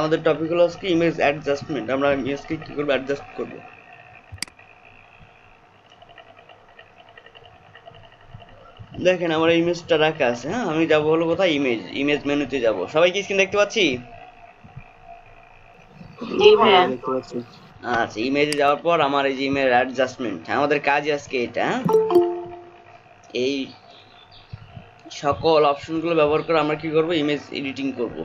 আমাদের টপিক হলো আজকে ইমেজ অ্যাডজাস্টমেন্ট। আমরা ইমেজকে কি করবো, অ্যাডজাস্ট করবো। দেখেন আমার ইমেজটা রাখা আছে। হ্যাঁ, আমি যাবো হলো কোথায়, ইমেজ মেনুতে যাব। সবাই কি স্ক্রিন দেখতে পাচ্ছি? জি ভাইয়া। আচ্ছা, ইমেজে যাওয়ার পর আমার এই যে ইমেজ অ্যাডজাস্টমেন্ট, আমাদের কাজ আজকে এটা। হ্যাঁ, এই সকল অপশনগুলো ব্যবহার করে আমরা কি করব, ইমেজ এডিটিং করব।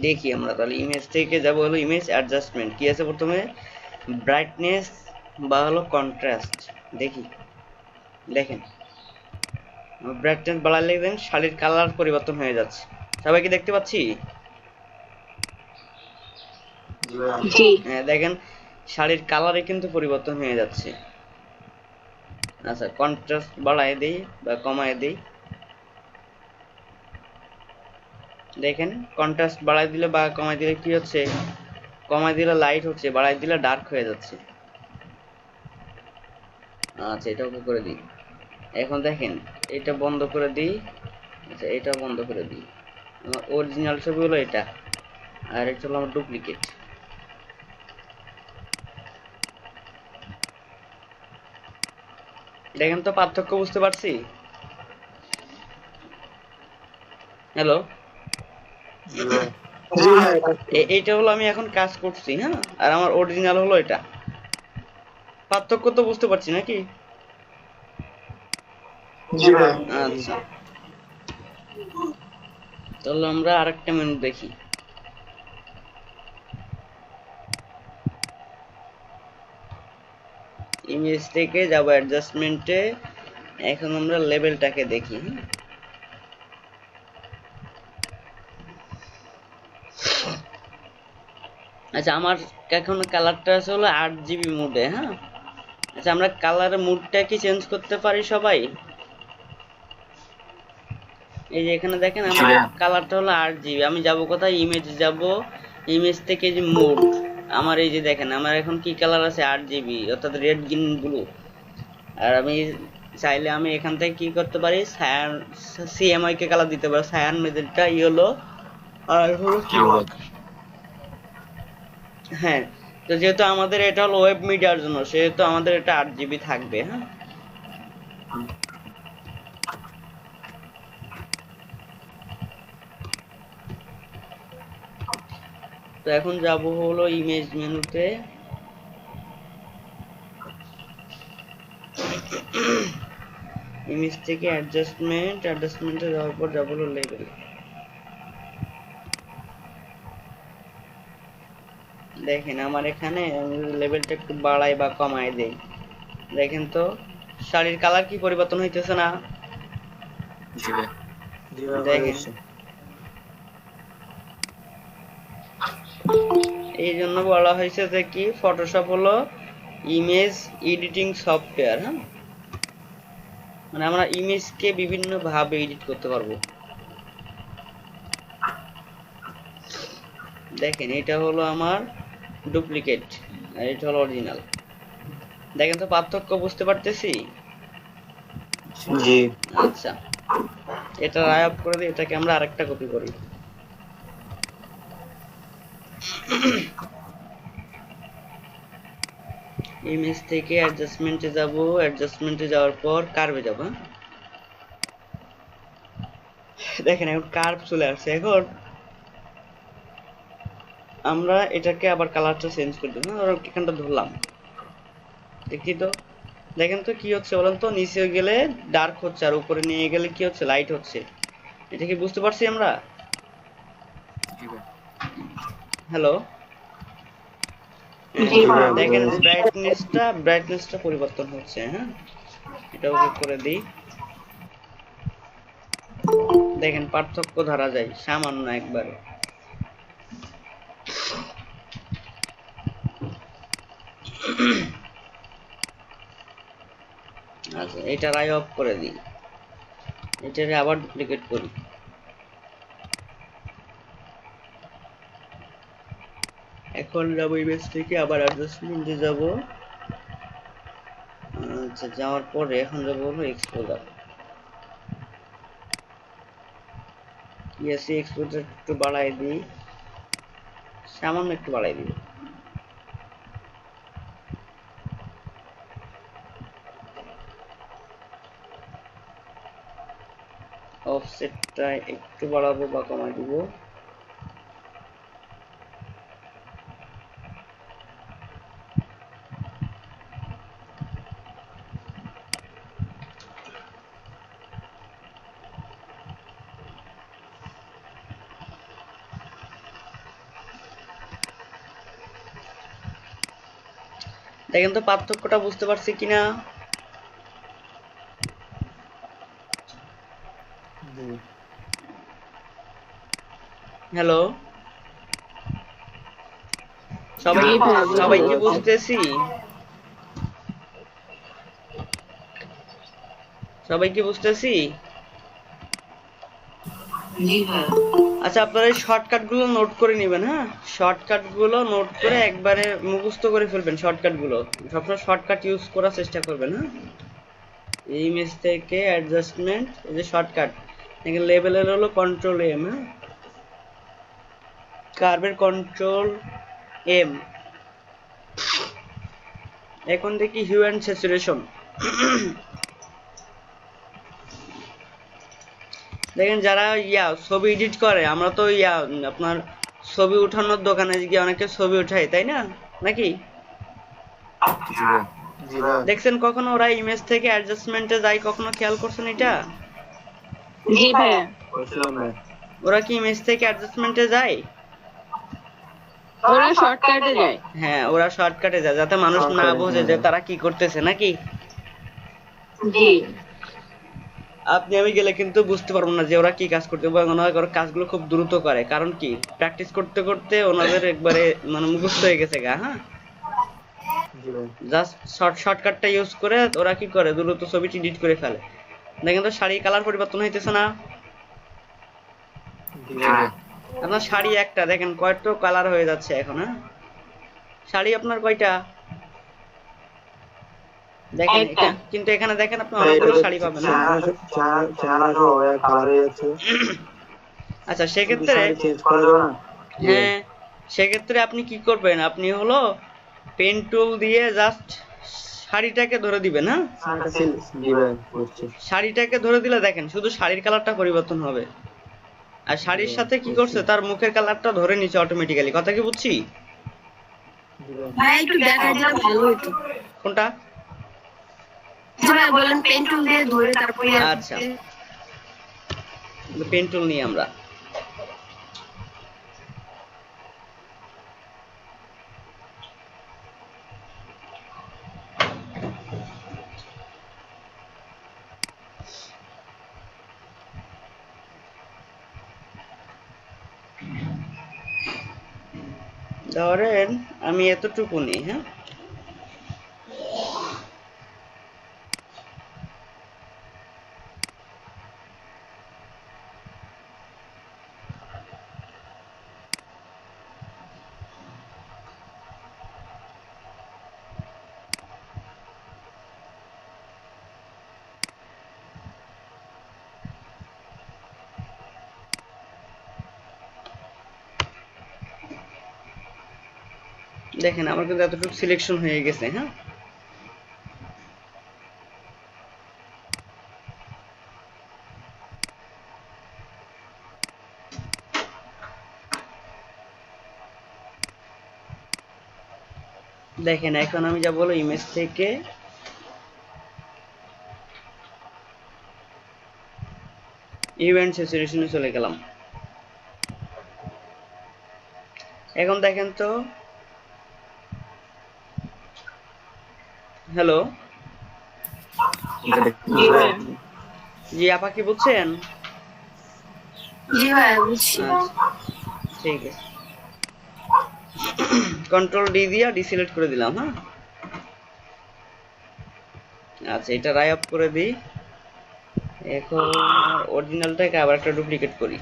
দেখি আমরা তাহলে ইমেজ থেকে যাব হলো ইমেজ অ্যাডজাস্টমেন্ট। কি আছে প্রথমে, ব্রাইটনেস বা হলো কন্ট্রাস্ট। দেখি, দেখেন ব্রাইটনেস বাড়ালে দেখেন শাড়ির কালার পরিবর্তন হয়ে যাচ্ছে। সবাই কি দেখতে পাচ্ছি? জি। হ্যাঁ, দেখেন শাড়ির কালারে কিন্তু পরিবর্তন হয়ে যাচ্ছে। আচ্ছা, কন্ট্রাস্ট বাড়ায় দেই বা কমায় দেই। দেখেন কন্ট্রাস্ট বাড়ায় দিলে বা কমায় দিলে কি হচ্ছে, কমায় দিলে লাইট হচ্ছে, বাড়ায় দিলে ডার্ক হয়ে যাচ্ছে। আচ্ছা, এটা ওকে করে দিই। এখন দেখেন এটা বন্ধ করে দিই। আচ্ছা, এটা বন্ধ করে দিই। আমার অরিজিনাল ছবি হলো এটা, আর এটা হলো আমার ডুপ্লিকেট। দেখেন তো পার্থক্য বুঝতে পারছি? হ্যালো, এইটা হলো আমি এখন কাজ করছি। হ্যাঁ, আর আমার অরিজিনাল হলো এটা। পার্থক্য তো বুঝতে পারছি নাকি? আচ্ছা, তাহলে আমরা আরেকটা মেনু দেখি। ইমেজ থেকে যাব অ্যাডজাস্টমেন্টে। এখন আমরা লেভেলটাকে দেখি। আচ্ছা, আমার এখন কালারটা আছে হলো 8GB মোডে। হ্যাঁ, আচ্ছা আমরা কালারের মুডটা কি চেঞ্জ করতে পারি সবাই? এই যে এখানে দেখেন আমার কালারটা হলো 8GB। আমি যাব কোথায়, ইমেজ যাব। ইমেজ থেকে যে মুড, আমার এই যে দেখেন আমার এখন কি কালার আছে, 8GB, অর্থাৎ রেড গ্রিন ব্লু। আর আমি চাইলে আমি এখান থেকে কি করতে পারি, সায়ান, সিএমআই কে কালার দিতে পারি, সায়ান মেজেন্টা, ইয়েলো, আর হলো কি, হ্যাঁ। তো যেহেতু আমাদের এটা হলো ওয়েব মিডিয়ার জন্য, সেহেতু আমাদের এটা 8GB থাকবে। হ্যাঁ, তো এখন যাব হলো ইমেজ মেনুতে। ইমেজ থেকে অ্যাডজাস্টমেন্টে যাওয়ার পর যাব হলো লেভেল। দেখেন আমার এখানে লেভেলটা একটু বাড়াই বা কমাই দেই, দেখেন তো শাড়ির কালার কি পরিবর্তন হইতেছে না? দেখেন, এই জন্য বলা হয়েছে যে কি, ফটোশপ হলো ইমেজ এডিটিং সফটওয়্যার। হ্যাঁ, মানে আমরা ইমেজকে বিভিন্ন ভাবে এডিট করতে পারবো। দেখেন এটা হলো আমার ডুপ্লিকেট, আর এটা হলো অরিজিনাল। দেখেন তো পার্থক্য বুঝতে পারতেছি? জি। আচ্ছা, এটা রাই অফ করে দিই, এটাকে আমরা আরেকটা কপি করি। ইমেজ থেকে অ্যাডজাস্টমেন্টে যাব, অ্যাডজাস্টমেন্টে যাওয়ার পর কার্ভে যাব। দেখেন এখন কার্ভ চলে আসছে। এখন আমরা এটাকে আবার কালারটা চেঞ্জ করে দেবো। এখানটা ধরলাম, দেখি তো, দেখেন তো কি হচ্ছে বলেন তো, নিচে গেলে ডার্ক হচ্ছে আর উপরে নিয়ে গেলে কি হচ্ছে, লাইট হচ্ছে। এটা কি বুঝতে পারছি আমরা? হ্যালো, দেখেন ব্রাইটনেসটা পরিবর্তন হচ্ছে। হ্যাঁ, এটা ওকে করে দিই। দেখেন পার্থক্য ধরা যায় সামান্য একবারে। আচ্ছা, এটা রাই অফ করে দিই, এটাকে আবার ডুপ্লিকেট করি। এখন যাবো ইমেজ থেকে আবার অ্যাডজাস্টমেন্টে যাব। আচ্ছা, যাওয়ার পরে এখন যাবো হলো এক্সপোজার। ইয়েসি এক্সপোজার একটু বাড়াই দিই, সামান্য একটু বাড়াই দিই। অফসেটটা একটু বাড়াবো বা কমাই দিব। দেখেন তো পার্থক্যটা বুঝতে পারছি কিনা। হ্যালো, সবাই জি ভাইয়া, সবাই বুঝতে কি পারছি। বুঝতেছি? সবাই কি বুঝতেছি? জি ভাইয়া। আচ্ছা, আপনারা এই শর্টকাট গুলো নোট করে নেবেন। হ্যাঁ, শর্টকাট গুলো নোট করে একবারে মুখস্থ করে ফেলবেন। শর্টকাট গুলো সবসময় শর্টকাট ইউজ করার চেষ্টা করবেন। হ্যাঁ, এই ইমেজ থেকে অ্যাডজাস্টমেন্ট, এই যে শর্টকাট, এখানে লেভেলের হলো কন্ট্রোল এম। হ্যাঁ, কার্ভের কন্ট্রোল এম। এখন দেখি হিউ অ্যান্ড স্যাচুরেশন। দেখেন যারা ছবি এডিট করে, আমরা তো আপনার ছবি উঠানোর দোকানে গিয়ে অনেকে ছবি উঠাই, তাই না? নাকি দেখছেন কখনো ওরা ইমেজ থেকে অ্যাডজাস্টমেন্টে যায়? কখনো খেয়াল করছেন এটা? জি ভাইয়া। ওরা কি ইমেজ থেকে অ্যাডজাস্টমেন্টে যায়? ওরা শর্টকাটে যায়। হ্যাঁ, ওরা শর্টকাটে যায় যাতে মানুষ না বোঝে যে তারা কি করতেছে, নাকি? জি। আপনি আমি গেলে কিন্তু বুঝতে পারবো না যে ওরা কি কাজ করতে, ওরা কাজগুলো খুব দ্রুত করে। কারণ কি, প্র্যাকটিস করতে করতে ওনাদের একবারে মানে মুখস্থ হয়ে গেছে গা। হ্যাঁ, জাস্ট শর্টকাটটা ইউজ করে ওরা কি করে, দ্রুত ছবিটি এডিট করে ফেলে। দেখেন তো শাড়ি কালার পরিবর্তন হইতেছে না? আপনার শাড়ি একটা, দেখেন কয়টা কালার হয়ে যাচ্ছে এখন। হ্যাঁ, শাড়ি আপনার কয়টা? দেখেন একটা। কিন্তু এখানে দেখেন আপনি অনেকগুলো শাড়ি পাবেন। আচ্ছা, সেক্ষেত্রে হ্যাঁ, সেক্ষেত্রে আপনি কি করবেন, আপনি হলো পেন টুল দিয়ে জাস্ট শাড়িটাকে ধরে দিবেন। হ্যাঁ, শাড়িটাকে ধরে দিলে দেখেন শুধু শাড়ির কালারটা পরিবর্তন হবে। আর শাড়ির সাথে কি করছে, তার মুখের কালারটা ধরে নিচ্ছে অটোমেটিক্যালি। কথা কি বুঝছি? ভাই একটু দেখা দিলে ভালো হতো। কোনটা? জি ভাই, বলেন পেন টুল দিয়ে ধরে তারপরে আচ্ছা, পেন টুল নিয়ে আমরা ধরেন আমি এতটুকু নিই। হ্যাঁ, দেখেন আমার কিন্তু এতটুকু সিলেকশন হয়ে গেছে। হ্যাঁ, দেখেন এখন আমি যা বলো ইমেজ থেকে ইভেন্ট স্যাচুরেশনে চলে গেলাম। এখন দেখেন তো, হ্যালো, জি ভাই। জি আপা কি বুঝছেন? জি ভাই, বুঝছি। আচ্ছা, ঠিক আছে। কন্ট্রোল ডি দিয়ে ডিসিলেক্ট করে দিলাম। হ্যাঁ, আচ্ছা, এটা রাই অফ করে দিই। এখন অরিজিনালটাকে আবার একটা ডুপ্লিকেট করি।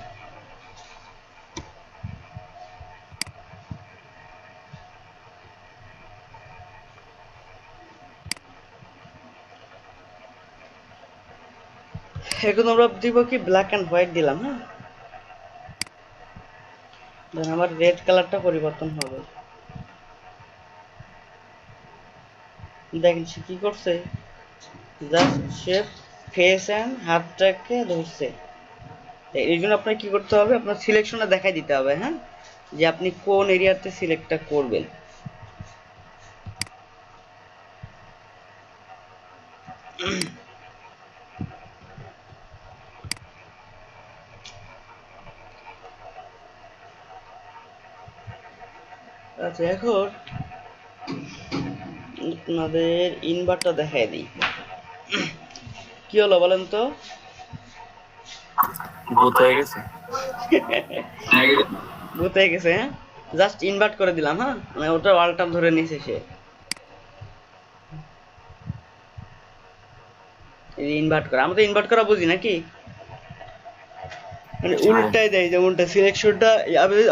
এখন আমরা দিব কি ব্ল্যাক এন্ড হোয়াইট দিলাম, হ্যাঁ। দেন আমার রেড কালারটা পরিবর্তন হবে। দেখেন সে কি করছে, জাস্ট সে ফেস এন্ড হাতটাকে ধরছে। এই জন্য আপনার কি করতে হবে, আপনার সিলেকশনটা দেখাই দিতে হবে, হ্যাঁ, যে আপনি কোন এরিয়াতে সিলেক্টটা করবেন। আচ্ছা, এখন আপনাদের ইনভার্টটা দেখাই দিই। কি হলো বলেন তো? ভূত হয়ে গেছে। ভূত হয়ে গেছে, হ্যাঁ। জাস্ট ইনভার্ট করে দিলাম, হ্যাঁ, মানে ওটা ওয়ালটা ধরে নিয়েছে সে। এই ইনভার্ট করা, আমরা তো ইনভার্ট করা বুঝি নাকি, মানে উল্টাই দেয়, যেমনটা সিলেকশনটা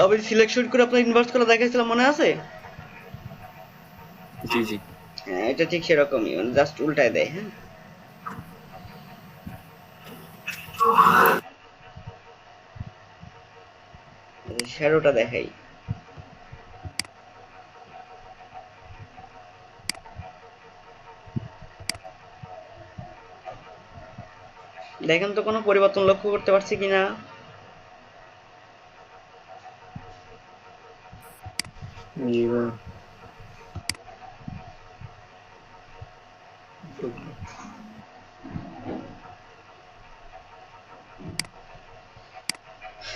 আমি সিলেকশন করে আপনার ইনভার্ট করা দেখাইছিলাম, মনে আছে? জি জি। হ্যাঁ, এটা ঠিক সেরকমই, মানে জাস্ট উল্টাই দেয়, হ্যাঁ। শ্যাডোটা দেখাই। দেখেন তো কোনো পরিবর্তন লক্ষ্য করতে পারছি কিনা।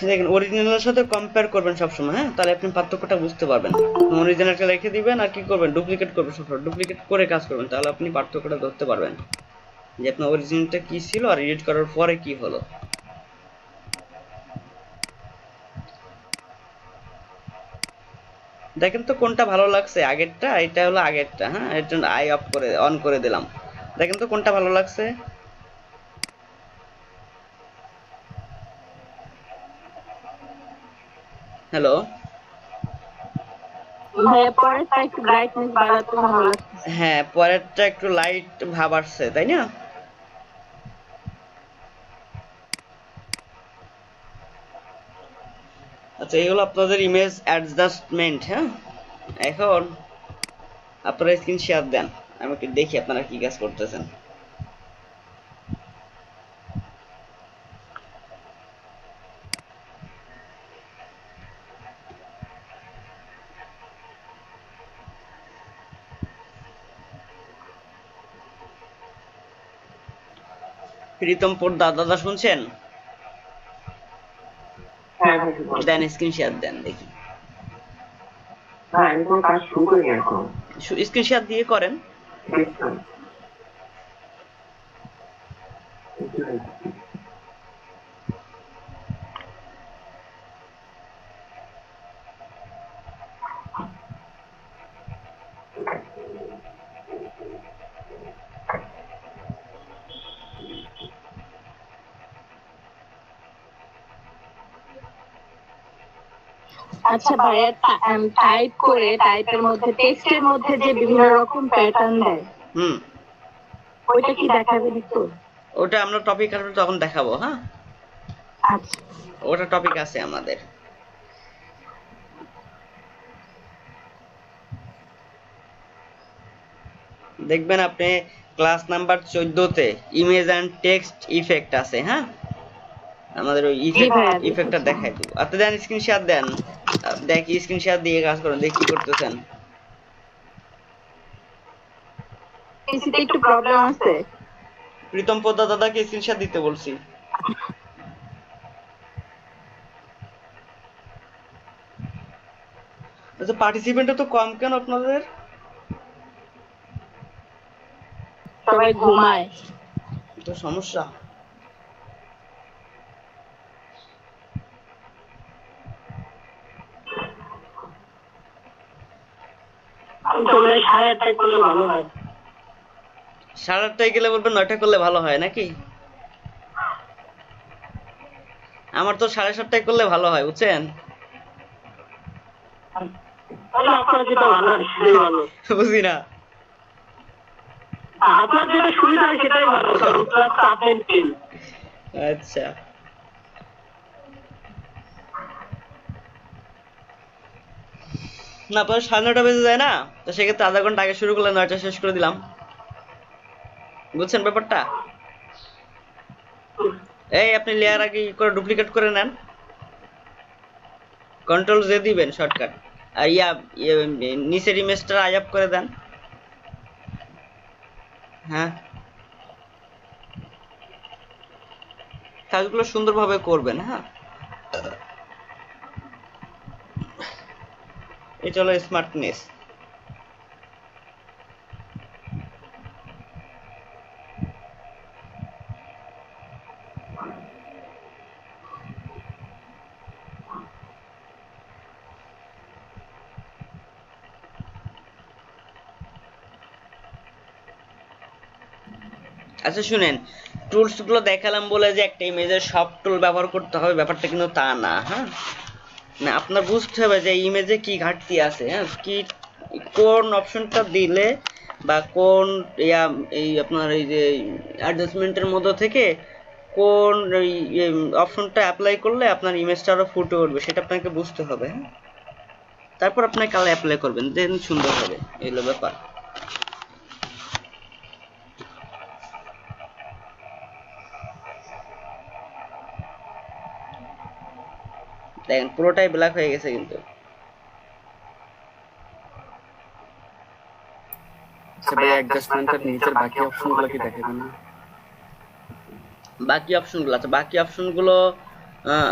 দেখেন অরিজিনালের সাথে কম্পেয়ার করবেন সবসময়, হ্যাঁ, তাহলে আপনি পার্থক্যটা বুঝতে পারবেন। অরিজিনালটা রেখে দিবেন আর কি করবেন, ডুপ্লিকেট করবেন, সবসময় ডুপ্লিকেট করে কাজ করবেন, তাহলে আপনি পার্থক্যটা ধরতে পারবেন যে আপনার অরিজিনালটা কি ছিল আর এডিট করার পরে কি হলো। দেখেন তো কোনটা ভালো লাগছে, আগেরটা, এটা হলো আগেরটা, হ্যাঁ, এর জন্য আই অফ করে অন করে দিলাম। দেখেন তো কোনটা ভালো লাগছে। হ্যালো, ভাইয়া পরেরটা একটু ব্রাইটনেস বাড়াতে ভালো লাগছে। হ্যাঁ, পরেরটা একটু লাইট ভাব আসছে, তাই না? আচ্ছা, এই হলো আপনাদের ইমেজ অ্যাডজাস্টমেন্ট, হ্যাঁ। এখন আপনারা স্ক্রিন শেয়ার দেন, আমি একটু দেখি আপনারা কি কাজ করতেছেন। প্রীতম পোদ্দার দাদা শুনছেন? দেন স্ক্রিন শেয়ার দেন দেখি। আমি কোনো কাজ শুরু করিনি এখন। স্ক্রিন শেয়ার দিয়ে করেন। আচ্ছা ভাইয়া, টাইপ করে টাইপের মধ্যে টেক্সটের মধ্যে যে বিভিন্ন রকম প্যাটার্ন দেয়, হুম, ওইটা কি দেখাবে একটু? ওটা আমরা টপিক আসলে তখন দেখাবো, হ্যাঁ। আচ্ছা, ওটা টপিক আছে আমাদের। দেখবেন আপনি ক্লাস নাম্বার 14তে ইমেজ এন্ড টেক্সট ইফেক্ট আছে, হ্যাঁ, আমাদের ওই ইফেক্টটা দেখাই দেব। আপনি দেন স্ক্রিন শেয়ার দেন, দেখি স্ক্রিন শেয়ার দিয়ে কাজ করেন, দেখি কি করতেছেন। পিসিতে একটু প্রবলেম আছে। প্রীতম পোদ্দার দাদাকে স্ক্রিন শেয়ার দিতে বলছি। আচ্ছা, পার্টিসিপেন্ট তো কম কেন আপনাদের? সবাই ঘুমায়। তো সমস্যা। তোমরা 8:30 করলে ভালো হয়। 8:30টায় গেলে বলবেন 9টা করলে ভালো হয় নাকি? আমার তো 7:30টায় করলে ভালো হয়, বুঝছেন? তাহলে আপনার যেটা ভালো হয় সেটাই ভালো। বুঝি না। আপনার যেটা সুবিধা হয় সেটাই ভালো, কারণ ক্লাসটা আপডেট দিন। আচ্ছা, না পরে 9:30 বেজে যায় না, তো সেক্ষেত্রে আধা ঘন্টা আগে শুরু করলে 9টা শেষ করে দিলাম। বুঝছেন ব্যাপারটা? এই আপনি লেয়ার আগে করে ডুপ্লিকেট করে নেন, কন্ট্রোল জে দিবেন শর্টকাট, আর নিচের ইমেজটা আই আপ করে দেন। হ্যাঁ, কাজগুলো সুন্দরভাবে করবেন। হ্যাঁ, এটা হলো স্মার্টনেস। আচ্ছা শুনেন, টুলস গুলো দেখালাম বলে যে একটা ইমেজের সব টুল ব্যবহার করতে হবে ব্যাপারটা কিন্তু তা না। হ্যাঁ, না আপনার বুঝতে হবে যে ইমেজে কি ঘাটতি আছে, হ্যাঁ, কি কোন অপশনটা দিলে বা কোন এই আপনার এই যে অ্যাডজাস্টমেন্টের মধ্যে থেকে কোন এই অপশনটা অ্যাপ্লাই করলে আপনার ইমেজটা আরো ফুটে উঠবে সেটা আপনাকে বুঝতে হবে। হ্যাঁ, তারপর আপনি কালার অ্যাপ্লাই করবেন, দেন সুন্দর হবে। এই হলো ব্যাপার। দেখেন পুরোটাই ব্ল্যাক হয়ে গেছে কিন্তু। ভাই অ্যাডজাস্টমেন্টের নিচের বাকি অপশনগুলো কি দেখাবে না? বাকি অপশনগুলো, আচ্ছা বাকি অপশনগুলো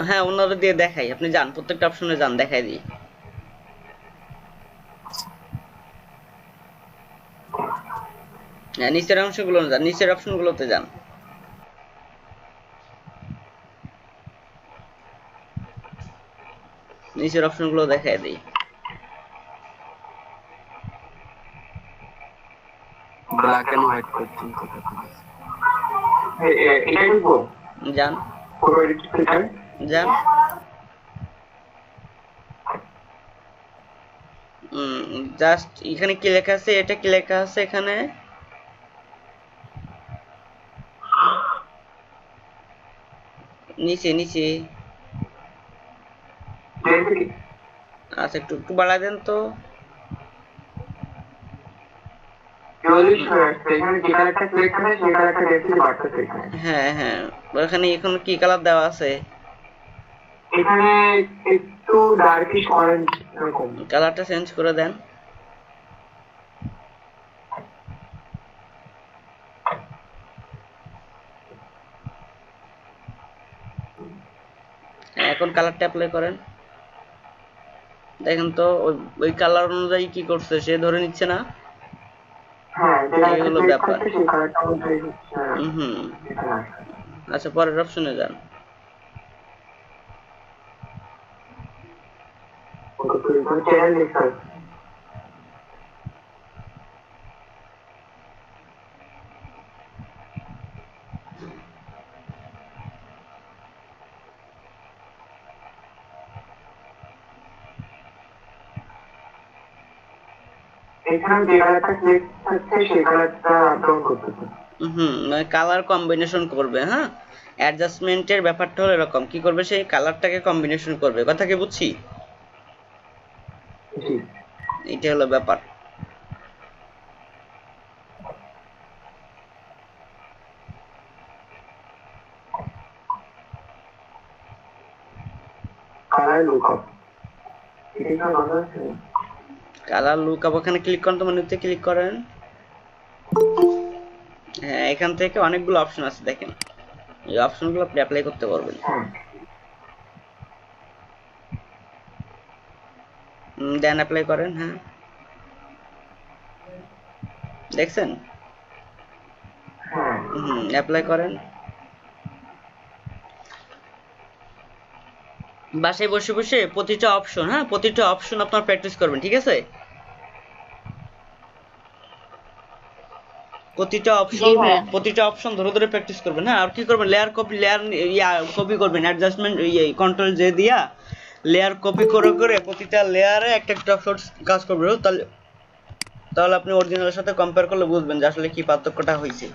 হ্যাঁ ওনারা দিয়ে দেখাই, আপনি যান প্রত্যেকটা অপশনে যান, দেখাই দিই। হ্যাঁ নিচের অংশগুলো যান, নিচের অপশনগুলোতে যান। নিচের অপশনগুলো দেখাই দিই। ব্ল্যাক এন্ড হোয়াইট করছেন তো? এটাই দিব যান পুরো এডিট ফিল্টার। যান, জাস্ট এখানে কি লেখা আছে, এটা কি লেখা আছে এখানে, নিচে নিচে। আচ্ছা একটু একটু বাড়ায় দেন তো। হ্যাঁ হ্যাঁ, ওখানে এখন কি কালার দেওয়া আছে? এখানে একটু ডার্কিশ অরেঞ্জ এরকম। কালারটা চেঞ্জ করে দেন। হ্যাঁ এখন কালারটা অ্যাপ্লাই করেন। দেখেন তো ওই কালার অনুযায়ী কি করছে, সে ধরে নিচ্ছে না? হ্যাঁ, এই হলো ব্যাপার। সেই কালারটা অনুযায়ী হুম, আচ্ছা পরের অপশনে যান। চ্যানেল লিখতে হবে। এখানে যে কালারটা সিলেক্ট হচ্ছে সেই কালারটা আপডাউন করতেছে। মানে কালার কম্বিনেশন করবে। হ্যাঁ, অ্যাডজাস্টমেন্টের ব্যাপারটা হলো এরকম, কি করবে সেই কালারটাকে কম্বিনেশন করবে, কথা কি বুঝছি? জি, এটা হলো ব্যাপার। কালার লুকআপ এটা কি বন্ধ আছে? কালার লুকআপ ওখানে ক্লিক করেন, তো মেনুতে ক্লিক করেন। হ্যাঁ এখান থেকে অনেকগুলো অপশন আছে, দেখেন এই অপশনগুলো আপনি অ্যাপ্লাই করতে পারবেন। দেন অ্যাপ্লাই করেন। হ্যাঁ দেখছেন, অ্যাপ্লাই করেন। বাসায় বসে বসে প্রতিটা অপশন, হ্যাঁ প্রতিটা অপশন আপনার প্র্যাকটিস করবেন, ঠিক আছে? প্রতিটা অপশন ধরে ধরে প্র্যাকটিস করবেন। হ্যাঁ আর কি করবেন, লেয়ার কপি করবেন, অ্যাডজাস্টমেন্ট কন্ট্রোল জে দিয়া লেয়ার কপি করে করে প্রতিটা লেয়ারে একটা একটা অপশন কাজ করবে। তাহলে তাহলে আপনি অরিজিনালের সাথে কম্পেয়ার করলে বুঝবেন যে আসলে কি পার্থক্যটা হয়েছে।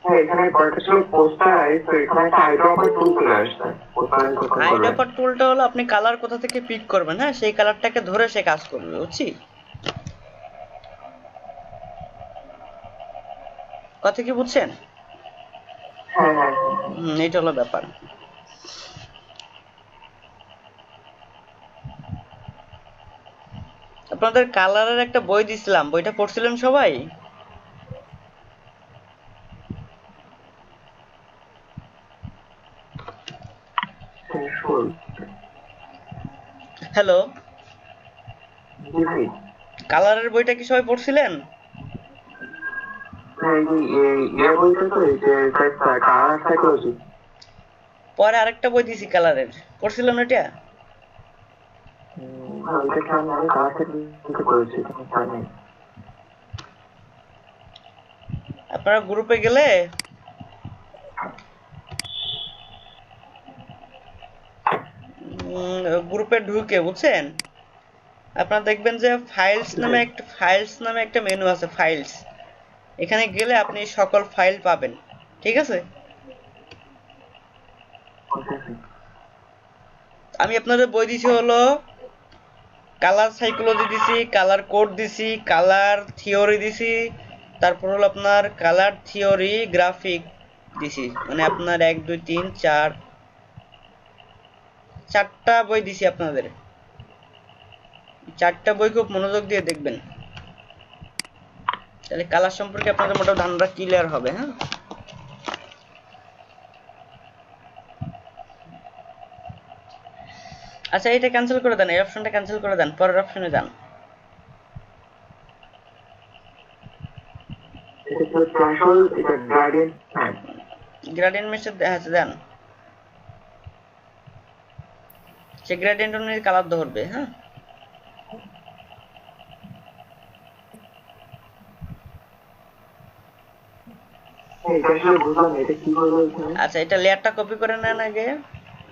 হ্যাঁ এখানে কয়েকটা ছিল পোস্টারাইজ, তো এখানে একটা আইড্রপার টুল চলে আসছে পোস্টারাইজ যখন করবে। আইড্রপার টুলটা হলো আপনি কালার কোথা থেকে পিক করবেন, হ্যাঁ সেই কালারটাকে ধরে সে কাজ করবে, বুঝছি? কথা কি বুঝছেন? হ্যাঁ হ্যাঁ এটা হলো ব্যাপার। আপনাদের কালারের একটা বই দিছিলাম, বইটা পড়ছিলেন সবাই? হ্যাঁ। হ্যালো, জি ভাই। কালারের বইটা কি সবাই পড়ছিলেন? হ্যাঁ ইয়ে বলতে তো এই যে কালার সাইকোলজি। পরে আরেকটা বই দিছি কালারের, পড়ছিলেন ওটা? ওইটা খেয়াল নেই, কালার সাইকোলজি করেছি খেয়াল নেই। আপনারা গ্রুপে গেলে গ্রুপে ঢুকে, বুঝছেন, আপনারা দেখবেন যে ফাইলস নামে একটা মেনু আছে, ফাইলস। এখানে গেলে আপনি সকল ফাইল পাবেন, ঠিক আছে? আমি আপনাদের বই দিছি হলো কালার সাইকোলজি দিছি, কালার কোড দিছি, কালার থিওরি দিছি, তারপর হলো আপনার কালার থিওরি গ্রাফিক দিছি, মানে আপনার 1 2 3 4 চারটা বই দিছি আপনাদের। চারটা বই খুব মনোযোগ দিয়ে দেখবেন, তাহলে কালার সম্পর্কে আপনাদের মোটামুটি ধারণা ক্লিয়ার হবে। হ্যাঁ, আচ্ছা এটা ক্যান্সেল করে দেন, এই অপশনটা ক্যান্সেল করে দেন, পরের অপশনে যান। এটা তো থ্রেশহোল্ড, এটা গ্রেডিয়েন্ট। হ্যাঁ গ্রেডিয়েন্ট মেশে দেন, সে গ্রেডিয়েন্ট অনুযায়ী কালার ধরবে। হ্যাঁ, এটা আসলে বুঝলাম না, এটা কি হলো এখানে। আচ্ছা এটা লেয়ারটা কপি করে নেন আগে।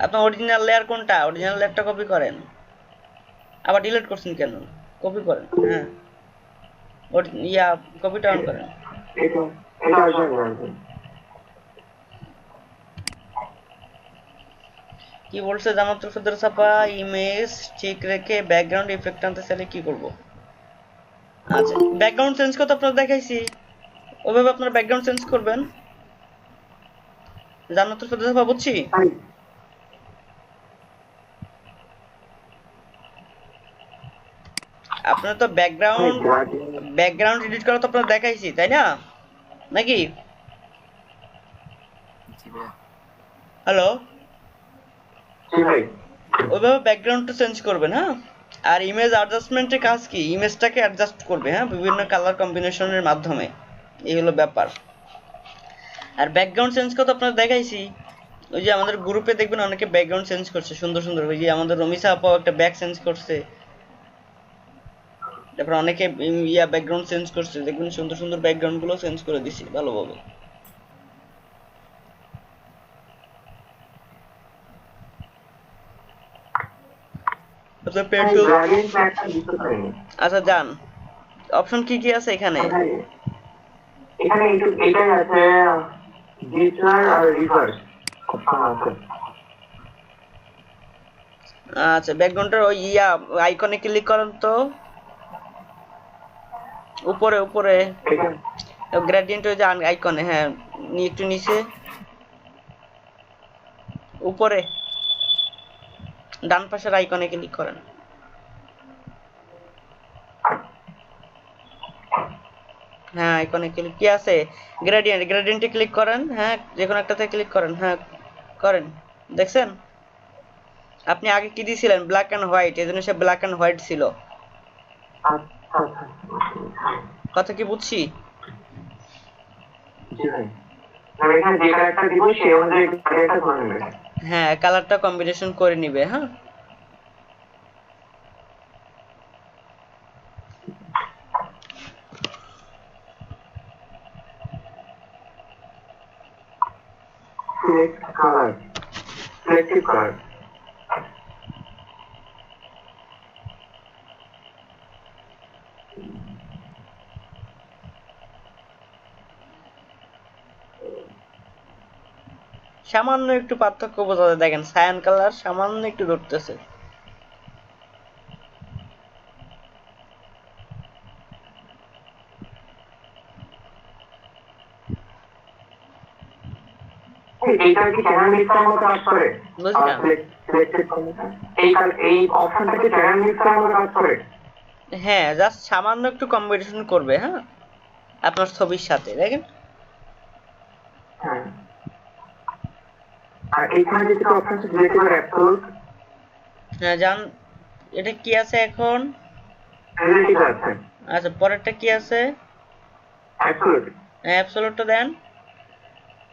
আপনার অরিজিনাল লেয়ার কোনটা? অরিজিনাল লেয়ারটা কপি করেন। আবার ডিলিট করছেন কেন? কপি করেন। হ্যাঁ, কপিটা অন করেন। এটা এটা আসলে লাগবে। কি বলছে জামাত ফেদর ছাপা? ইমেজ ঠিক রেখে ব্যাকগ্রাউন্ড ইফেক্ট আনতে চাইলে কি করব? আচ্ছা ব্যাকগ্রাউন্ড চেঞ্জ করতে আপনার দেখাইছি, ওইভাবে আপনার ব্যাকগ্রাউন্ড চেঞ্জ করবেন। জামাত ফেদর ছাপা বুঝছি। আপনার তো ব্যাকগ্রাউন্ড এডিট করা তো আপনার দেখাইছি, তাই না? নাকি? জি ভাই। হ্যালো, জি ভাই। ওইভাবে ব্যাকগ্রাউন্ডটা চেঞ্জ করবেন। হ্যাঁ, আর ইমেজ অ্যাডজাস্টমেন্টের কাজ কি? ইমেজটাকে অ্যাডজাস্ট করবে, হ্যাঁ, বিভিন্ন কালার কম্বিনেশনের মাধ্যমে। এই হলো ব্যাপার। আর ব্যাকগ্রাউন্ড চেঞ্জ করতে আপনার দেখাইছি, ওই যে আমাদের গ্রুপে দেখবেন অনেকে ব্যাকগ্রাউন্ড চেঞ্জ করছে সুন্দর সুন্দর। ওই যে আমাদের রমিসা আপাও একটা ব্যাক চেঞ্জ করছে, তারপর অনেকে ব্যাকগ্রাউন্ড চেঞ্জ করছে, দেখবেন সুন্দর সুন্দর ব্যাকগ্রাউন্ড গুলো চেঞ্জ করে দিছি ভালোভাবে। আচ্ছা পেন্সিল, গ্রেডিয়েন্ট একটা বুঝতে পারিনি। আচ্ছা যান, অপশন কি কি আছে এখানে? এখানে এটাই আছে, ডিসলার আর রিভার্স অপশন আছে। আচ্ছা ব্যাকগ্রাউন্ডের ওই আইকনে ক্লিক করেন তো, উপরে উপরে গ্রেডিয়েন্ট ওই যে আইকনে, হ্যাঁ একটু নিচে উপরে ডান পাশের আইকনে ক্লিক করেন। হ্যাঁ আইকনে ক্লিক কি আছে? গ্রেডিয়েন্টে ক্লিক করেন। হ্যাঁ যে কোনো একটাতে ক্লিক করেন। হ্যাঁ করেন, দেখছেন? আপনি আগে কি দিয়েছিলেন? ব্ল্যাক এন্ড হোয়াইট, এজন্য সে ব্ল্যাক এন্ড হোয়াইট ছিল। কথা কি বুঝছি? জি ভাই। আমি এখানে যে কালারটা দিব সেই অনুযায়ী কালারটা করে নেবে। হ্যাঁ কালারটা কম্বিনেশন করে নিবে। হ্যাঁ সিলেক্ট কালার, সিলেক্টিভ কালার। সামান্য একটু পার্থক্য বোঝা যায়, দেখেন সায়ান কালার সামান্য একটু ধরতেছে। এইটা কি চ্যানেল মিক্সার মতো কাজ করে? বুঝলাম। এই অপশনটা কি চ্যানেল মিক্সার মতো কাজ করে? হ্যাঁ, জাস্ট সামান্য একটু কম্বিনেশন করবে, হ্যাঁ আপনার ছবির সাথে, দেখেন। হ্যাঁ। আর এইখানে যে অপশন আছে ডিরেক্টলি অ্যাবসলিউট, হ্যাঁ জান, এটা কি আছে এখন? রিলেটিভ আছে। আচ্ছা, পরেরটা কি আছে? অ্যাবসলিউট। অ্যাবসলিউটটা দেন।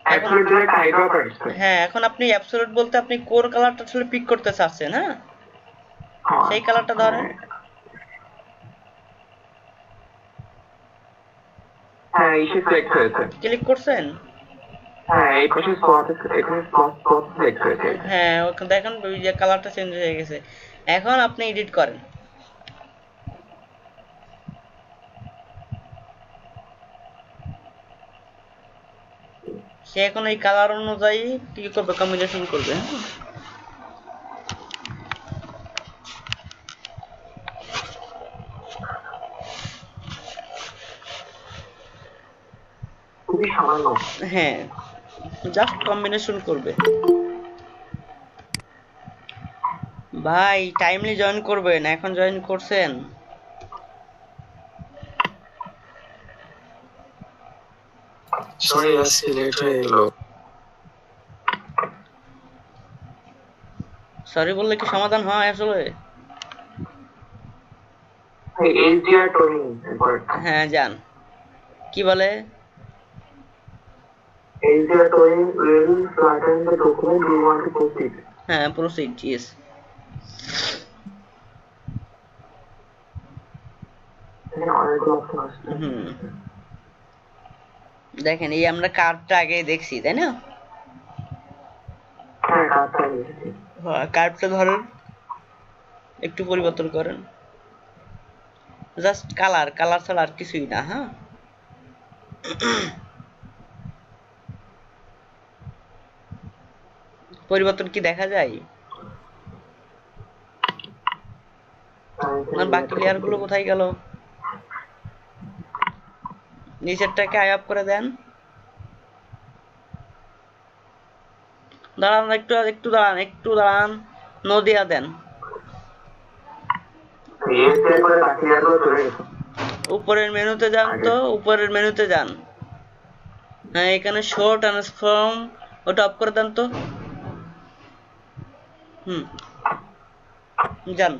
অ্যাবসলিউট দিয়ে একটা আইড্রপার আছে। হ্যাঁ, এখন আপনি অ্যাবসলিউট বলতে আপনি কোর কালারটা আসলে পিক করতে চাচ্ছেন, হ্যাঁ সেই কালারটা ধরেন। হ্যাঁ, এই সিলেক্ট হয়েছে। ক্লিক করছেন? হ্যাঁ, এই পাশে স্পট এখানে স্পট সিলেক্ট হয়েছে। হ্যাঁ, ওখানে দেখেন ওই যে কালারটা চেঞ্জ হয়ে গেছে। এখন আপনি এডিট করেন। সে এখন এই কালার অনুযায়ী কি করবে, কম্বিনেশন করবে, হ্যাঁ। খুবই সামান্য। হ্যাঁ, জাস্ট কম্বিনেশন করবে। ভাই টাইমলি জয়েন করবেন, এখন জয়েন করছেন? সরি আজকে লেট হয়ে গেল। সরি বললে কি সমাধান হয় আসলে? HDR toning. হ্যাঁ যান। কি বলে? HDR toning will flatten the document you want to proceed. হ্যাঁ, প্রসিড, ইয়েস। এখানে অনেকগুলো অপশন আছে। দেখেন এই আমরা কার্ভটা আগে দেখছি, তাই না? হ্যাঁ, কাজটা দেখেছি। হ্যাঁ, কার্ভটা ধরেন, একটু পরিবর্তন করেন, জাস্ট কালার ছাড়া আর কিছুই না, হ্যাঁ। পরিবর্তন কি দেখা যায়? আর বাকি লেয়ার গুলো কোথায় গেল? নিচেরটাকে আই আপ করে দেন। দাঁড়ান একটু দাঁড়ান, নদিয়া দেন। উপরের মেনুতে যান তো, উপরের মেনুতে যান। হ্যাঁ, এখানে শো ট্রান্সফর্ম ওটা অফ করে দেন তো। যান।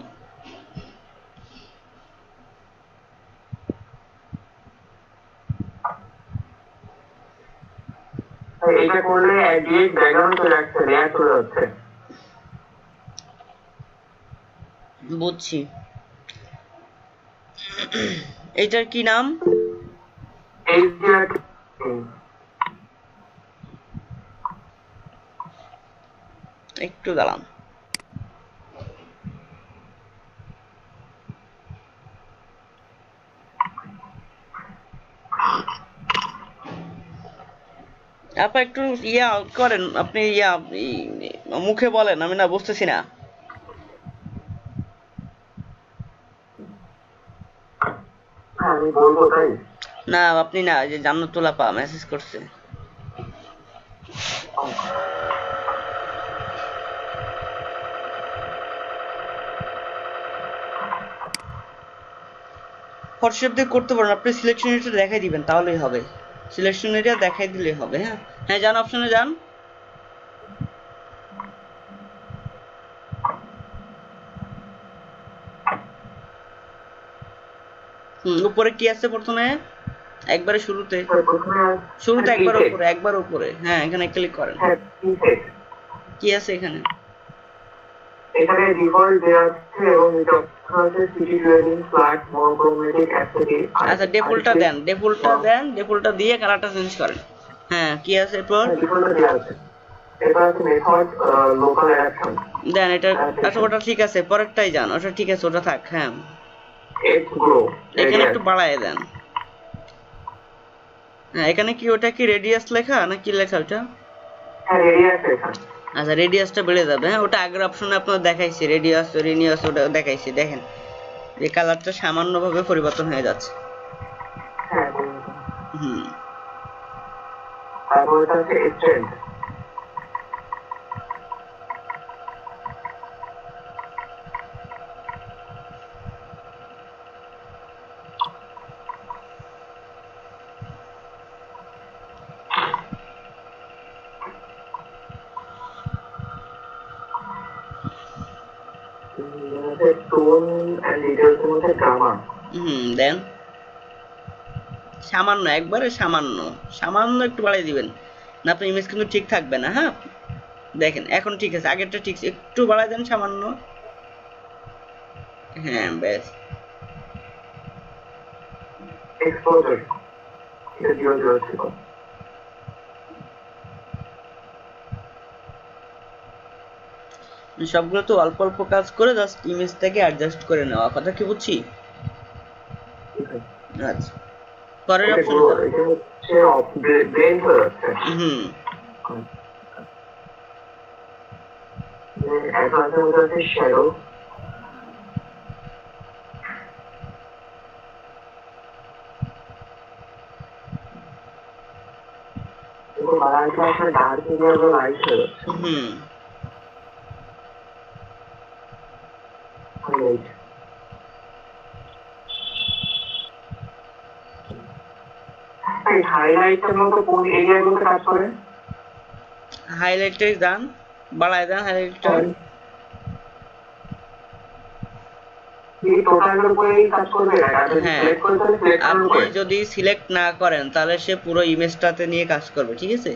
এটা করলে ডিরেক্ট ব্যাকগ্রাউন্ড চলে আসছে, লেয়ার চলে যাচ্ছে। বুঝছি। এইটার কি নাম? এইচডিআর। একটু দাঁড়ান। আপা একটু করেন, আপনি মুখে বলেন, আমি না বুঝতেছি না। আমি বলবো তাই? না আপনি না, যে জান্নাতুল আপা মেসেজ করছে। হোয়াটসঅ্যাপ দিয়ে করতে পারেন, আপনি সিলেকশন এরিয়া দেখাই দিবেন তাহলেই হবে। সিলেকশন এরিয়া দেখাই দিলেই হবে। হ্যাঁ হ্যাঁ, যান অপশনে যান। উপরে কি আছে প্রথমে? একবারে শুরুতে একবার উপরে। হ্যাঁ, এখানে ক্লিক করেন। কি আছে এখানে? এখানে ডিফল্ট দেয়া আছে এবং এটা আছে city grading flat monochromatic aesthetic. আচ্ছা, ডেফল্টটা দিয়ে কালারটা চেঞ্জ করেন। হ্যাঁ, কি আছে এরপর? ডিফল্টটা দেয়া আছে। এটা আছে মেথড লোকাল অ্যাকশন। দেন এটা। আচ্ছা, ওটা ঠিক আছে, পরেরটাই যান। ওটা ঠিক আছে, ওটা থাক। হ্যাঁ, গ্রো এখানে একটু বাড়ায় দেন। হ্যাঁ, এখানে কি ওটা কি রেডিয়াস লেখা না কি লেখা ওটা? হ্যাঁ রেডিয়াস এখানে আচ্ছা রেডিয়াসটা বেড়ে যাবে। হ্যাঁ ওটা আগের অপশনে আপনার দেখাইছে, রেডিয়াস রেনিয়াস ওটা দেখাইছে। দেখেন যে কালারটা সামান্যভাবে পরিবর্তন হয়ে যাচ্ছে। হ্যাঁ হুম তারপর এটা হচ্ছে স্ট্রেন্থ টোন এন্ড ডিটেলস এর মধ্যে গামা দেন সামান্য, একবারে সামান্য, সামান্য একটু বাড়িয়ে দিবেন না, আপনার ইমেজ কিন্তু ঠিক থাকবে না। হ্যাঁ দেখেন এখন ঠিক আছে, আগেরটা ঠিক, একটু বাড়ায় দেন সামান্য। হ্যাঁ ব্যাস। এক্সপোজার এটা জিরো জিরো ছিল সবগুলো তো অল্প অল্প কাজ করে জাস্ট ইমেজটাকে অ্যাডজাস্ট করে নেওয়া, কথা কি বুঝছি? আচ্ছা পরের অপশন এটা হচ্ছে ব্লেন্ড হয়ে যাচ্ছে অ্যাডভান্সের মধ্যে আছে শ্যাডো কিন্তু বাড়াইতে আসলে ডার্ক এরিয়া গুলো লাইট হয়ে যাচ্ছে হাইলাইট এই হাইলাইটের মতো কোন এরিয়াগুলোতে কাজ করে? হাইলাইটে যান, বাড়ায় দেন হাইলাইটটা। আপনি যদি সিলেক্ট না করেন তাহলে সে পুরো ইমেজটাতে নিয়ে কাজ করবে, ঠিক আছে?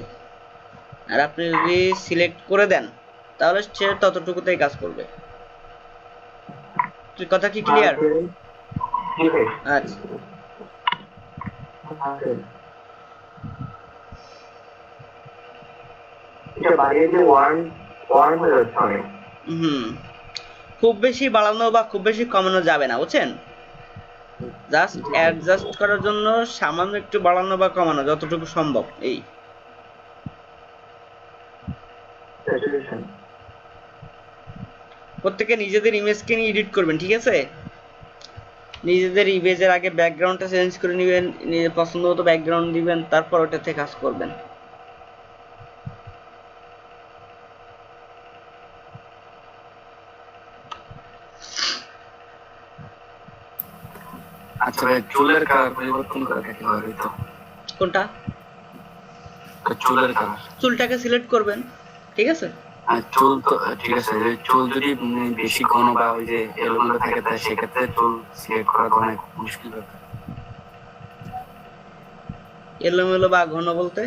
আর আপনি যদি সিলেক্ট করে দেন তাহলে সে ততটুকুতেই কাজ করবে। কথা কি ক্লিয়ার? আচ্ছা খুব বেশি বাড়ানো বা খুব বেশি কমানো যাবে না, বুঝছেন? জাস্ট অ্যাডজাস্ট করার জন্য সামান্য একটু বাড়ানো বা কমানো যতটুকু সম্ভব। এই প্রত্যেকে নিজেদের ইমেজকে নিয়ে এডিট করবেন, ঠিক আছে? নিজেদের ইমেজের আগে ব্যাকগ্রাউন্ডটা চেঞ্জ করে নেবেন, নিজের পছন্দ মতো ব্যাকগ্রাউন্ড দিবেন, তারপর ওটাতে কাজ করবেন। আচ্ছা ভাই চুলের কালার পরিবর্তন করা কিভাবে তো? কোনটা? চুলের কালার। চুলটাকে সিলেক্ট করবেন, ঠিক আছে? আর চুল তো ঠিক আছে, চুল যদি বেশি ঘন বা ওই যে এলোমেলো থাকে তাহলে সেক্ষেত্রে চুল সিলেক্ট করা অনেক মুশকিল ব্যাপার। এলোমেলো বা ঘন বলতে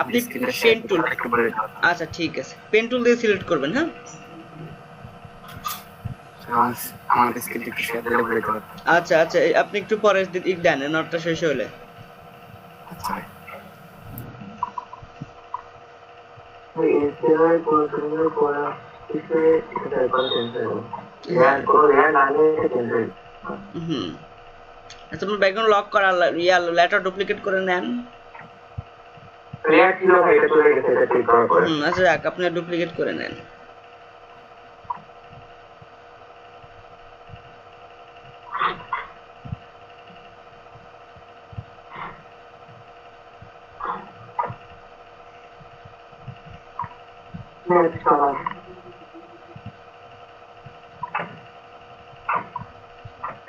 আপনি পেন টুল, আচ্ছা ঠিক আছে, পেন টুল দিয়ে সিলেক্ট করবেন। হ্যাঁ আমার স্ক্রিন একটু শেয়ার দিলে বলে দেব। আচ্ছা আচ্ছা আপনি একটু পরে দেন, নোটটা শেষ হলে। আচ্ছা আচ্ছা আপনার ব্যাকগ্রাউন্ড লক করা, লেটার ডুপ্লিকেট করে নেন। আচ্ছা যাক, আপনি ডুপ্লিকেট করে নেন।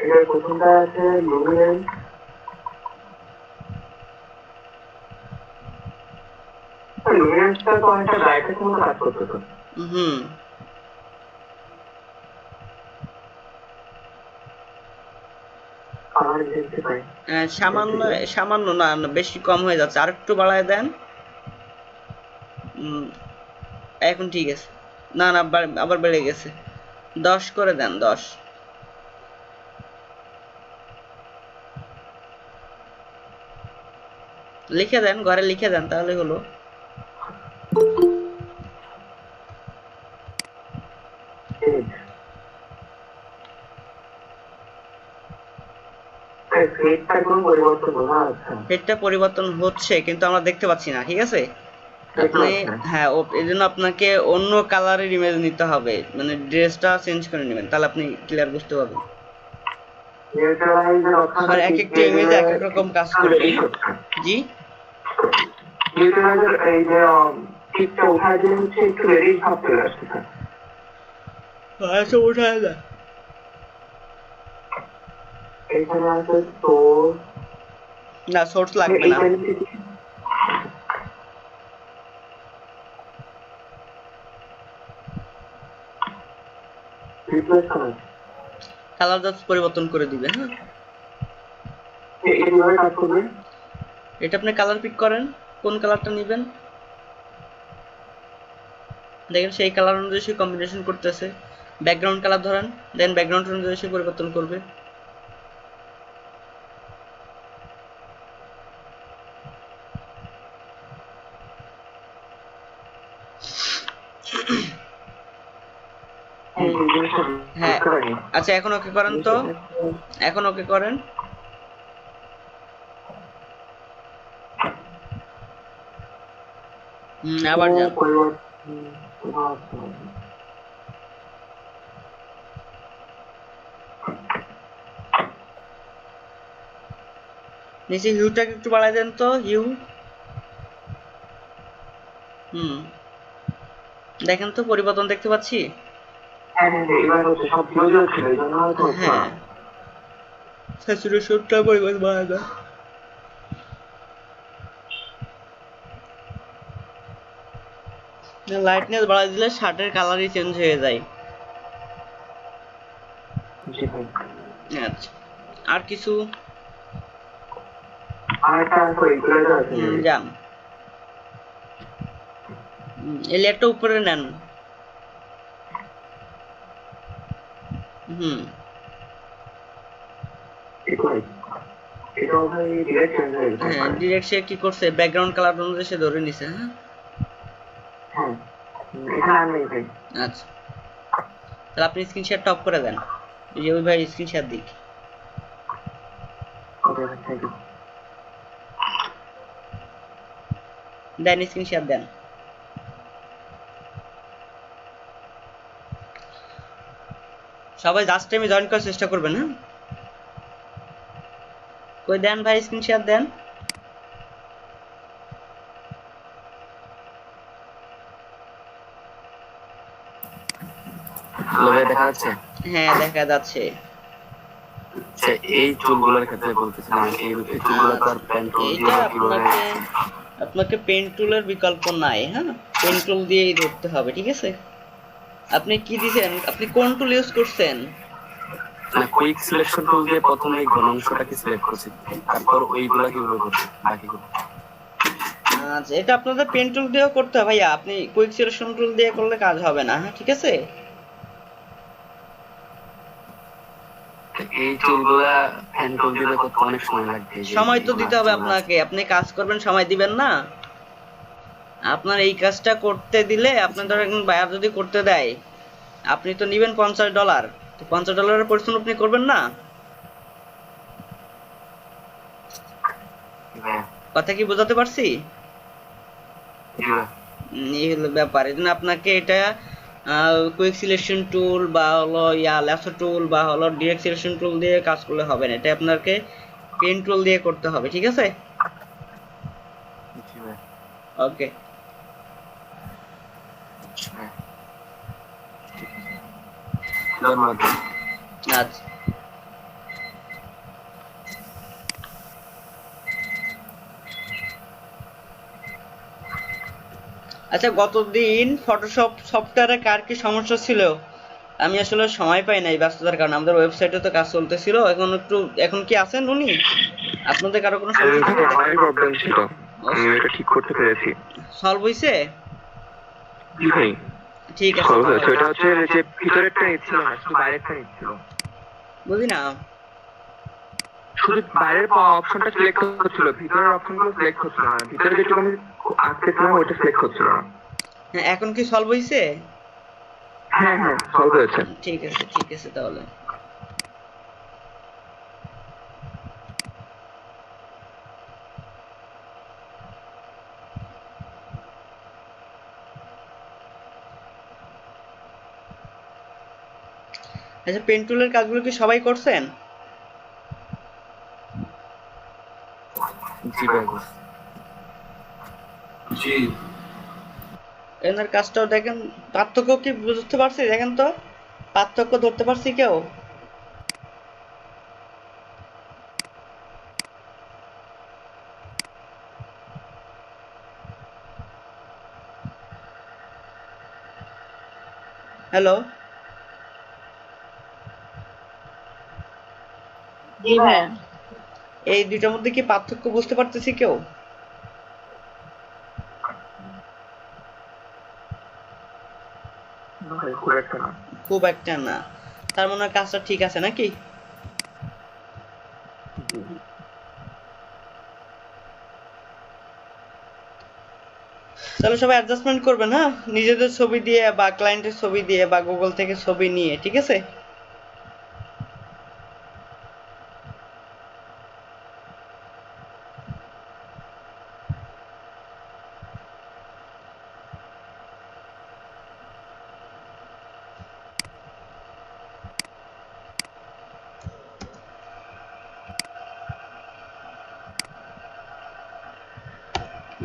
এটার প্রথমটা আছে লুমিনেন্স, লুমিনেন্সটা তো অনেকটা ব্রাইটনেস মতো কাজ করতে তো। সামান্য সামান্য না, বেশি কম হয়ে যাচ্ছে, আর একটু বাড়ায় দেন। এখন ঠিক আছে, না না আবার বেড়ে গেছে, 10 করে দেন, 10। লিখে দেন, ঘরে লিখে দেন, তাহলে হলো। হেডটা কোন পরিবর্তন হলো? আচ্ছা হেডটা পরিবর্তন হচ্ছে কিন্তু আমরা দেখতে পাচ্ছি না, ঠিক আছে? আপনি হ্যাঁ এই জন্য আপনাকে অন্য কালারের ইমেজ নিতে হবে, মানে ড্রেসটা চেঞ্জ করে নেবেন, তাহলে আপনি ক্লিয়ার বুঝতে পারবেন। নিউট্রালাইজার আর এক একটা ইমেজে এক এক রকম কাজ করবে। জি নিউট্রালাইজার এই যে টিপটা উঠায় দিলে হচ্ছে একটু রেডি ভাব চলে আসছে স্যার। আচ্ছা উঠায় না, এখানে আছে সোর্স, না সোর্স লাগবে না। রিপ্লেস করা কালার জাস্ট পরিবর্তন করে দিবেন। হ্যাঁ এইভাবে কাজ করবে। এটা আপনি কালার পিক করেন, কোন কালারটা নেবেন দেখেন, সেই কালার অনুযায়ী সে কম্বিনেশন করতেছে। ব্যাকগ্রাউন্ড কালার ধরেন, দেন ব্যাকগ্রাউন্ড অনুযায়ী সে পরিবর্তন করবে। হ্যাঁ আচ্ছা এখন ওকে করেন তো, এখন ওকে করেন। আবার যান। নিচে হিউটাকে একটু বাড়ায় দেন তো, হিউ। দেখেন তো পরিবর্তন দেখতে পাচ্ছি। হ্যাঁ স্যাচুরেশনটা পরিবর্তন বাড়ায় দাও। লাইটনেস বাড়ায় দিলে শার্টের কালারই চেঞ্জ হয়ে যায়। আচ্ছা আর কিছু যান, এই লেয়ারটা উপরে নেন। হ্যাঁ ডিরেক্ট সে কি করছে, ব্যাকগ্রাউন্ড কালার অনুযায়ী সে ধরে নিছে। হ্যাঁ আচ্ছা তাহলে আপনি স্ক্রিনশট টপ করে দেন, এই যে ওই ভাই স্ক্রিনশট দিক। দেন স্ক্রিনশট দেন। সবাই লাস্ট টাইমে জয়েন করার চেষ্টা করবেন। হ্যাঁ কই দেন ভাই স্ক্রিনশট দেন। দেখা যাচ্ছে? হ্যাঁ দেখা যাচ্ছে। এই চুলগুলোর ক্ষেত্রে বলতেছিলাম, এই চুলগুলো তো আর পেন টুল দিয়ে কিভাবে? আপনাকে পেন টুলের বিকল্প নাই। হ্যাঁ পেন টুল দিয়েই ধরতে হবে, ঠিক আছে? আপনি কি দিবেন, আপনি কোন টুল ইউজ করছেন? মানে কুইক সিলেকশন টুল দিয়ে প্রথমে এই ঘন অংশটাকে সিলেক্ট করছি, তারপর ওইগুলা কিভাবে করতে বাকিগুলো। আচ্ছা এটা আপনাদের পেন টুল দিয়েও করতে হবে ভাইয়া, আপনি কুইক সিলেকশন টুল দিয়ে করলে কাজ হবে না। হ্যাঁ ঠিক আছে, এই টুলগুলা পেন টুল দিয়ে করতে অনেক সময় লাগবে। সময় তো দিতে হবে আপনাকে, আপনি কাজ করবেন সময় দিবেন না? আপনার এই কাজটা করতে দিলে, আপনার ধরেন বায়ার যদি করতে দেয়, আপনি তো নেবেন $50, তো $50 পরিশ্রম আপনি করবেন না? কথা কি বোঝাতে পারছি? এই হলো ব্যাপার। এই জন্য আপনাকে এটা কুইক সিলেকশন টুল বা হলো ল্যাসো টুল বা হলো ডিরেক্ট সিলেকশন টুল দিয়ে কাজ করলে হবে না, এটা আপনাকে পেন টুল দিয়ে করতে হবে, ঠিক আছে? ওকে আচ্ছা আচ্ছা গতদিন ফটোশপ সফটওয়্যারে কার কি সমস্যা ছিল? আমি আসলে সময় পাই নাই ব্যস্ততার কারণে, আমাদের ওয়েবসাইটে তো কাজ চলতেছিল। এখন কি আছেন উনি? আপনাদের কারো কোনো সমস্যা ছিল? আমারই প্রবলেম ছিল, আমি এটা ঠিক করতে পেরেছি। সলভ হইছে? জি ভাই ঠিক আছে। সলভ হয়েছে। এটা হচ্ছে যে ভিতরেরটা নিচ্ছিল না, শুধু বাইরেরটা নিচ্ছিল। বুঝি না, শুধু বাইরের অপশনটা সিলেক্ট হচ্ছিল, ভিতরের অপশনগুলো সিলেক্ট হচ্ছিল না। ভিতরে যেটুকু আমি আঁকতেছিলাম ওইটা সিলেক্ট হচ্ছিল না। হ্যাঁ এখন কি সলভ হইছে? হ্যাঁ হ্যাঁ সলভ হয়েছে। ঠিক আছে তাহলে। আচ্ছা, পেন টুলের কাজগুলো কি সবাই করছেন? জি ভাই বস। জি এনার কাজটাও দেখেন, পার্থক্য কি বুঝতে পারছি? দেখেন তো, পার্থক্য ধরতে পারছি কেউ? হ্যালো, জি ভাইয়া। এই দুইটার মধ্যে কি পার্থক্য বুঝতে পারতেছি কেউ? না ভাই, খুব একটা না। খুব একটা না। তার মনে হয় কাজটা ঠিক আছে নাকি? জি। তাহলে সবাই অ্যাডজাস্টমেন্ট করবেন, হ্যাঁ, নিজেদের ছবি দিয়ে বা ক্লায়েন্টের ছবি দিয়ে বা গুগল থেকে ছবি নিয়ে, ঠিক আছে?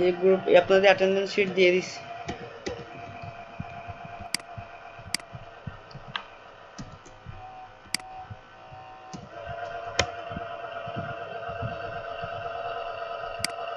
এই গ্রুপ আপনাদের অ্যাটেন্ডেন্স শিট দিয়ে দিচ্ছি।